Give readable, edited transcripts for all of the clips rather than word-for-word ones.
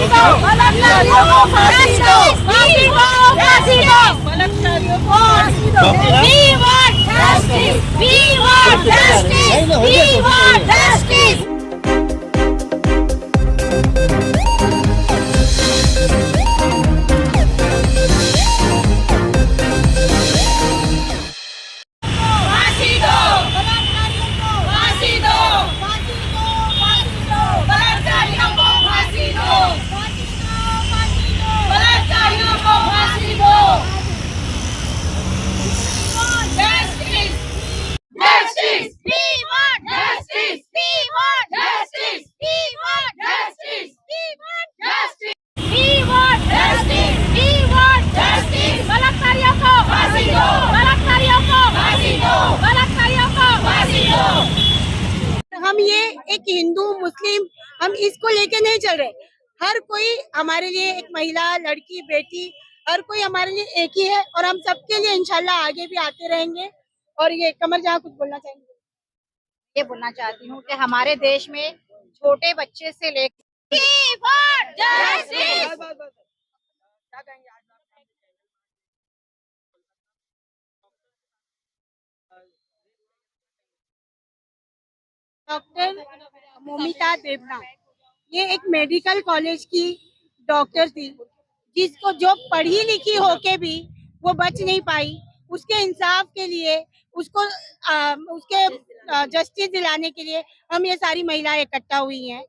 दो, बलात्कारियों को फांसी दो, फांसी दो, फांसी दो, बलात्कारियों को फांसी दो। We want justice, we want justice, we want justice. फांसी दो, बलात्कारियों को फांसी दो, फांसी दो, फांसी दो, बलात्कारियों को फांसी दो, फांसी दो, फांसी दो, बलात्कारियों को फांसी दो। Justice, justice, we want justice, we want justice, we want justice, we want justice, we want justice, we want justice, बलात्कारियों को फांसी दो, बलात्कारियों को फांसी दो, बलात्कारियों को फांसी दो। हम ये एक हिंदू मुस्लिम हम इसको लेके नहीं चल रहे। हर कोई हमारे लिए एक महिला लड़की बेटी हर कोई हमारे लिए एक ही है और हम सबके लिए इंशाल्लाह आगे भी आते रहेंगे। और ये कमर जहाँ कुछ बोलना चाहेंगे? ये बोलना चाहती हूँ कि हमारे देश में छोटे बच्चे से लेकर डॉक्टर मोमिता देवना ये एक मेडिकल कॉलेज की डॉक्टर थी जिसको जो पढ़ी लिखी होके भी वो बच नहीं पाई। उसके इंसाफ के लिए उसको उसके जस्टिस दिलाने के लिए हम ये सारी महिलाएं इकट्ठा हुई हैं।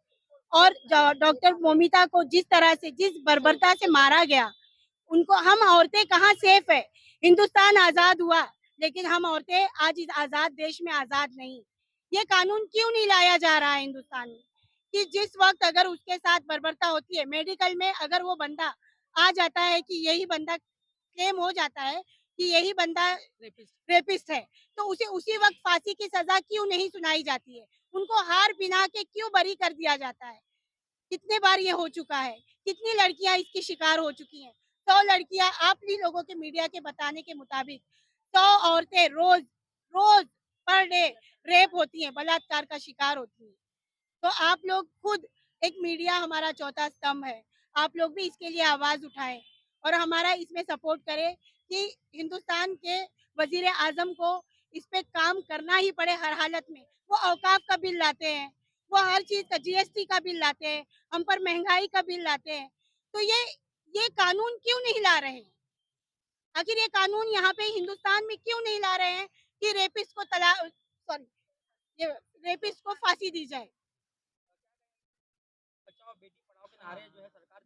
और डॉक्टर मोमिता को जिस तरह से जिस बर्बरता से मारा गया उनको हम औरतें कहाँ सेफ है। हिंदुस्तान आजाद हुआ लेकिन हम औरतें आज इस आजाद देश में आजाद नहीं। ये कानून क्यों नहीं लाया जा रहा है हिंदुस्तान में कि जिस वक्त अगर उसके साथ बर्बरता होती है मेडिकल में अगर वो बंदा आ जाता है कि यही बंदा क्लेम हो जाता है कि यही बंदा रेपिस्ट है तो उसे उसी वक्त फांसी की सजा क्यों नहीं सुनाई जाती है। उनको हार बिना के क्यों बरी कर दिया जाता है। कितने बार ये हो चुका है। कितनी लड़कियां इसकी शिकार हो चुकी हैं। 100 लड़कियां आप भी लोगों के मीडिया के बताने के मुताबिक 100 औरतें रोज रोज पर डे रेप होती हैं बलात्कार का शिकार होती हैं। तो आप लोग खुद एक मीडिया हमारा चौथा स्तंभ है। आप लोग भी इसके लिए आवाज उठाएं और हमारा इसमें सपोर्ट करें कि हिंदुस्तान के वजीर आजम को इस पे काम करना ही पड़े हर हालत में। वो औकाफ का बिल लाते हैं वो हर चीज का जीएसटी का बिल लाते हैं हम पर महंगाई का बिल लाते हैं। तो ये कानून क्यों नहीं ला रहे हैं? आखिर ये कानून यहाँ पे हिंदुस्तान में क्यों नहीं ला रहे हैं कि रेपिस्ट को ये रेपिस्ट को फांसी दी जाए।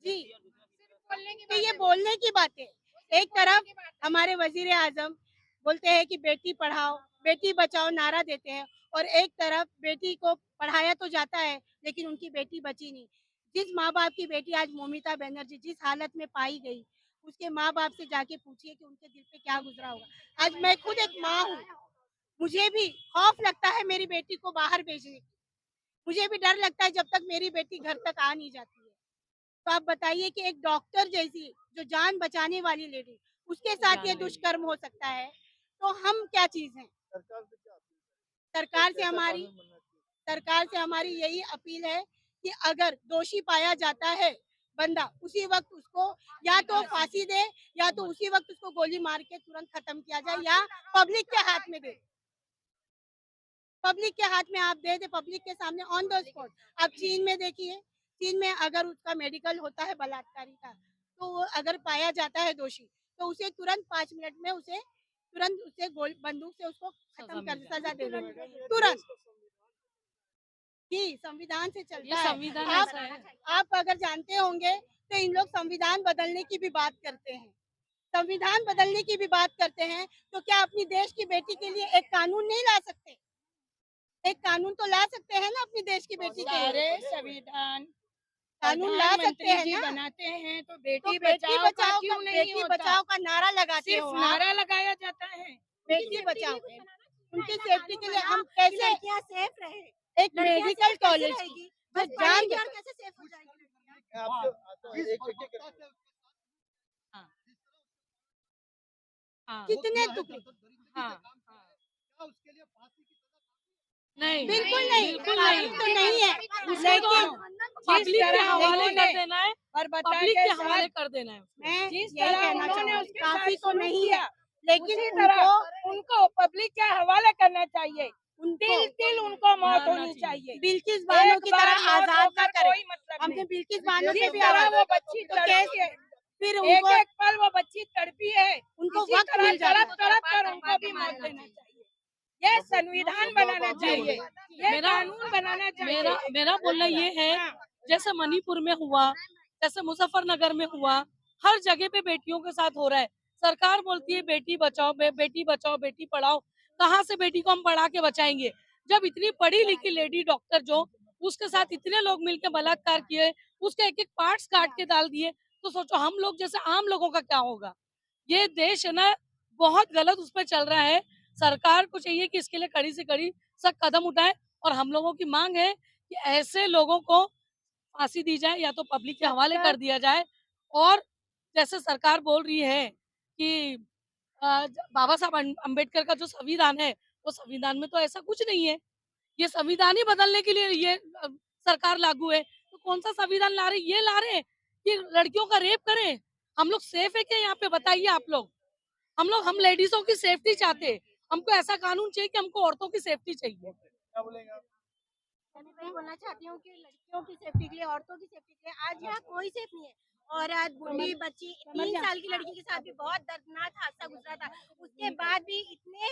जी तो ये बोलने की बात है। एक तरफ हमारे वजीर आजम बोलते हैं कि बेटी पढ़ाओ बेटी बचाओ नारा देते हैं और एक तरफ बेटी को पढ़ाया तो जाता है लेकिन उनकी बेटी बची नहीं। जिस माँ बाप की बेटी आज मोमिता बनर्जी जिस हालत में पाई गई उसके माँ बाप से जाके पूछिए कि उनके दिल पे क्या गुजरा होगा। आज मैं खुद एक माँ हूँ मुझे भी खौफ लगता है मेरी बेटी को बाहर भेजने की। मुझे भी डर लगता है जब तक मेरी बेटी घर तक आ नहीं जाती है। तो आप बताइए कि एक डॉक्टर जैसी जो जान बचाने वाली लेडी उसके साथ ये दुष्कर्म हो सकता है तो हम क्या चीज हैं। सरकार से हमारी यही अपील है कि अगर दोषी पाया जाता है बंदा उसी वक्त उसको या तो फांसी दे या तो उसी वक्त उसको गोली मार के तुरंत खत्म किया जाए या पब्लिक के हाथ में दे। पब्लिक के हाथ में आप दे दे पब्लिक के सामने ऑन द स्पॉट। आप चीन में देखिए चीन में अगर उसका मेडिकल होता है बलात्कारी का तो वो अगर पाया जाता है दोषी तो उसे तुरंत 5 मिनट में उसे तुरंत उसे बंदूक से उसको खत्म कर सजा दे देंगे तुरंत। जी संविधान से चलता है। आप अगर जानते होंगे तो इन लोग संविधान बदलने की भी बात करते हैं। संविधान बदलने की भी बात करते हैं तो क्या अपनी देश की बेटी के लिए एक कानून नहीं ला सकते। एक कानून तो ला सकते हैं ना अपनी देश की बेटी के लिए। संविधान कानून ला सकते हैं ना बनाते हैं तो बेटी बचाओ का नारा लगाते हो। नारा लगाया जाता है बेटी बचाओ। उनकी सेफ्टी के लिए हम कैसे सेफ रहे। एक मेडिकल कॉलेज की जो जान कैसे सेफ हो जाएगी। कितने टुकड़े नहीं बिल्कुल नहीं तो नहीं है लेकिन पब्लिक के हवाले कर देना है बरबट्टा पब्लिक के के साथ हवाले कर देना है। मैं जिस यही तरह कहना उन्होंने चाहूंगी, उसके काफी साथ तो शुरू नहीं किया, है, लेकिन उसी तरह उनको उनको पब्लिक के हवाले करना चाहिए। उनको तिल तिल उनको मौत मारना होनी चाहिए। बिल्किस बानो एक की बार तरह मौत आजाद होकर ना करे। कोई मतलब हमने नहीं। बिल्किस बानो से जिस भी तरह आवाज वो बच्ची तो कैसे तड़पी है, फिर एक उनको एक पल वो बच्ची तड़पी है, उनको इसी वक्त तरह मिल जाता तड़प तड़प कर उनको भी मौत देना चाहिए। ये संविधान बनाना चाहिए, ये मेरा- कानून बनाना चाहिए। मेरा बोलना ये है, जैसे मणिपुर में हुआ, जैसे मुजफ्फरनगर में हुआ, हर जगह पे बेटियों के साथ हो रहा है। सरकार बोलती है बेटी बचाओ, बेटी पढ़ाओ। कहाँ से बेटी को हम पढ़ा के बचाएंगे, जब इतनी पढ़ी लिखी लेडी डॉक्टर जो उसके साथ इतने लोग मिलकर बलात्कार किए, उसके एक एक पार्ट्स काट के डाल दिए, तो सोचो हम लोग जैसे आम लोगों का क्या होगा। ये देश है ना, बहुत गलत उस पर चल रहा है। सरकार को चाहिए कि इसके लिए कड़ी से कड़ी सख्त कदम उठाए, और हम लोगों की मांग है कि ऐसे लोगों को फांसी दी जाए या तो पब्लिक के हवाले कर दिया जाए। और जैसे सरकार बोल रही है कि बाबा साहब अम्बेडकर का जो संविधान है, वो संविधान में तो ऐसा कुछ नहीं है। ये संविधान ही बदलने के लिए ये सरकार लागू है। तो कौन सा संविधान ला रहे, ये ला रहे कि लड़कियों का रेप करें। हम लोग सेफ है क्या यहाँ पे, बताइए आप लोग। हम लेडीजों की सेफ्टी चाहते हैं। हमको ऐसा कानून चाहिए कि हमको औरतों की सेफ्टी चाहिए। मैं बोलना चाहती हूँ कि लड़कियों की सेफ्टी के लिए, औरतों की सेफ्टी के लिए आज यहाँ कोई सेफ नहीं है। औरत, बूढ़ी, बच्ची, 3 साल की लड़की के साथ भी बहुत दर्दनाक हादसा गुजरा था। उसके बाद भी इतने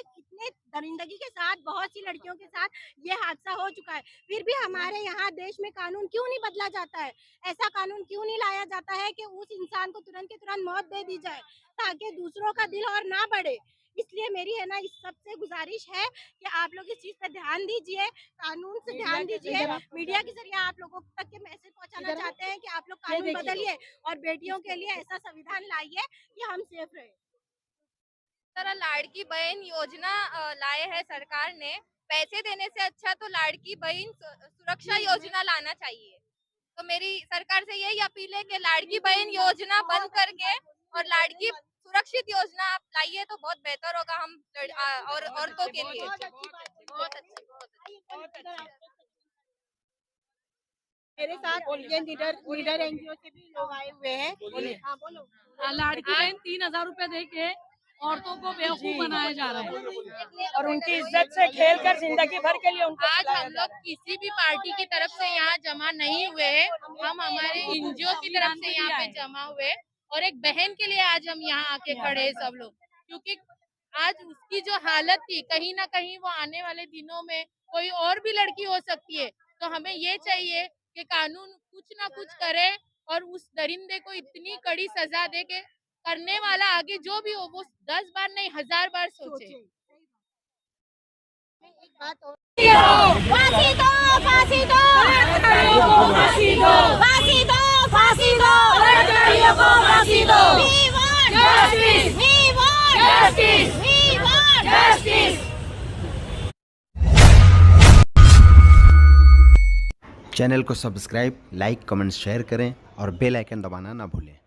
दरिंदगी के साथ बहुत सी लड़कियों के साथ ये हादसा हो चुका है। फिर भी हमारे यहाँ देश में कानून क्यों नहीं बदला जाता है? ऐसा कानून क्यों नहीं लाया जाता है कि उस इंसान को तुरंत के तुरंत मौत दे दी जाए, ताकि दूसरों का दिल और ना बढ़े। इसलिए मेरी है ना इस सबसे गुजारिश है कि आप लोग इस चीज पे ध्यान दीजिए, कानून से ध्यान दीजिए। मीडिया के जरिए आप लोगों तक के मैसेज पहुंचाना चाहते हैं कि आप लोग कानून बदलिए और बेटियों के लिए ऐसा संविधान लाइए कि हम सेफ रहे। तरह लाड़की बहन योजना लाए है सरकार ने। पैसे देने से अच्छा तो लाड़की बहन सुरक्षा योजना लाना चाहिए। तो मेरी सरकार से यही अपील है कि लाड़की बहन योजना बंद करके और लाड़की सुरक्षित योजना आप लाइए तो बहुत बेहतर होगा हम और औरतों के लिए। बहुत अच्छी। मेरे साथ ये लीडर एनजीओ से भी लोग आए हुए हैं। हाँ, बोलो। लाड़की बहन 3,000 रुपए दे के औरतों को बेवकूफ बनाया जा रहा है। और उनकी इज्जत से खेलकर जिंदगी भर के लिए उनको आज हम लोग किसी भी पार्टी की तरफ से यहाँ जमा नहीं हुए हैं, हम हमारे एनजीओ की तरफ से यहाँ पे जमा हुए और एक बहन के लिए आज हम यहाँ आके खड़े हैं सब लोग, क्योंकि आज उसकी जो हालत थी कहीं ना कहीं वो आने वाले दिनों में कोई और भी लड़की हो सकती है। तो हमें ये चाहिए कि कानून कुछ ना कुछ करे और उस दरिंदे को इतनी कड़ी सजा दे के करने वाला आगे जो भी हो वो 10 बार नहीं 1000 बार सोचे। एक बात और, फांसी दो, फांसी दो, फांसी दो, फांसी दो, फांसी दो, लड़कियों को फांसी दो। We want Justice! We want Justice! We want justice. Channel को सब्सक्राइब, लाइक, कमेंट, शेयर करें और बेल आइकन दबाना ना भूलें।